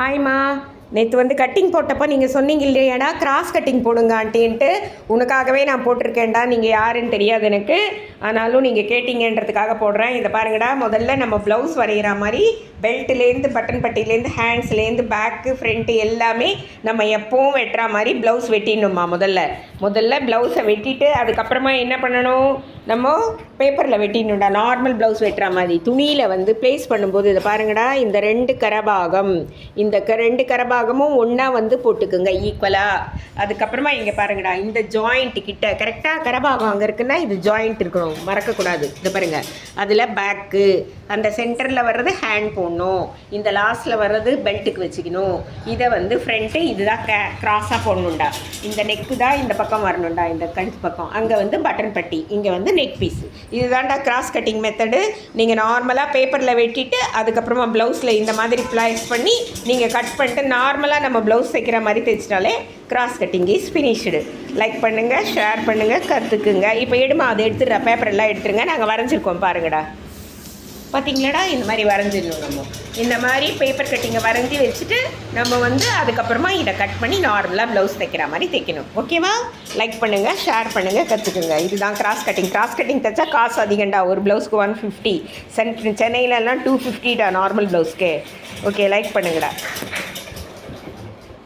ஹாய்மா. நேற்று வந்து கட்டிங் போட்டப்போ நீங்கள் சொன்னீங்க இல்லையாடா, கிராஸ் கட்டிங் போடுங்க ஆண்டின்ட்டு. உனக்காகவே நான் போட்டிருக்கேன்டா. நீங்கள் யாருன்னு தெரியாது எனக்கு, ஆனாலும் நீங்கள் கேட்டீங்கன்றதுக்காக போடுறேன். இதை பாருங்கடா, முதல்ல நம்ம ப்ளவுஸ் வரைகிற மாதிரி பெல்ட்லேருந்து பட்டன் பட்டிலேருந்து ஹேண்ட்ஸ்லேருந்து பேக்கு ஃப்ரண்ட்டு எல்லாமே நம்ம எப்போவும் வெட்டுற மாதிரி ப்ளவுஸ் வெட்டிடணுமா. முதல்ல ப்ளவுஸை வெட்டிட்டு அதுக்கப்புறமா என்ன பண்ணணும், நம்ம பேப்பரில் வெட்டிடணும்டா. நார்மல் ப்ளவுஸ் வெட்டுற மாதிரி துணியில் வந்து ப்ளேஸ் பண்ணும்போது இதை பாருங்கடா, இந்த ரெண்டு கரபாகம், இந்த ரெண்டு கரபாகமும் ஒன்றா வந்து போட்டுக்குங்க ஈக்குவலாக. அதுக்கப்புறமா இங்கே பாருங்கடா, இந்த ஜாயிண்ட் கிட்ட கரெக்டாக கரபாகம் அங்கே இருக்குன்னா இது ஜாயிண்ட் இருக்கணும், மறக்கக்கூடாது. இது பாருங்கள், அதில் பேக்கு, அந்த சென்டரில் வர்றது ஹேண்ட் போடணும், இந்த லாஸ்ட்டில் வர்றது பெல்ட்டுக்கு வச்சுக்கணும். இதை வந்து ஃப்ரண்ட்டு இதுதான் க்ராஸாக போடணுண்டா. இந்த நெக்கு தான் இந்த பக்கம் வரணுண்டா, இந்த கழுத்து பக்கம். அங்கே வந்து பட்டன் பட்டி, இங்கே வந்து நெக் பீஸு. இதுதான்டா கிராஸ் கட்டிங் மெத்தடு. நீங்கள் நார்மலாக பேப்பரில் வெட்டிட்டு அதுக்கப்புறமா ப்ளவுஸில் இந்த மாதிரி ப்ளைஸ் பண்ணி நீங்கள் கட் பண்ணிட்டு நார்மலாக நம்ம ப்ளவுஸ் தைக்கிற மாதிரி தைச்சிட்டாலே cross cutting is finished. Like பண்ணுங்கள், ஷேர் பண்ணுங்கள், கற்றுக்குங்க. இப்போ எடுமா, அதை எடுத்துடுற பேப்பரெல்லாம் எடுத்துருங்க. நாங்கள் வரைஞ்சிருக்கோம் பாருங்கடா, பார்த்திங்களாடா. இந்த மாதிரி வரைஞ்சிடணும். நம்ம இந்த மாதிரி பேப்பர் கட்டிங்கை வரைஞ்சி வச்சுட்டு நம்ம வந்து அதுக்கப்புறமா இதை கட் பண்ணி நார்மலாக ப்ளவுஸ் தைக்கிற மாதிரி தைக்கணும். ஓகேவா? லைக் பண்ணுங்கள், ஷேர் பண்ணுங்கள், கற்றுக்குங்க. இதுதான் கிராஸ் கட்டிங். கிராஸ் கட்டிங் தைச்சா காசு அதிகம்டா. ஒரு ப்ளவுஸ்க்கு 150. சென்னையிலலாம் 250டா நார்மல் ப்ளவுஸ்க்கு. ஓகே, லைக் பண்ணுங்கடா.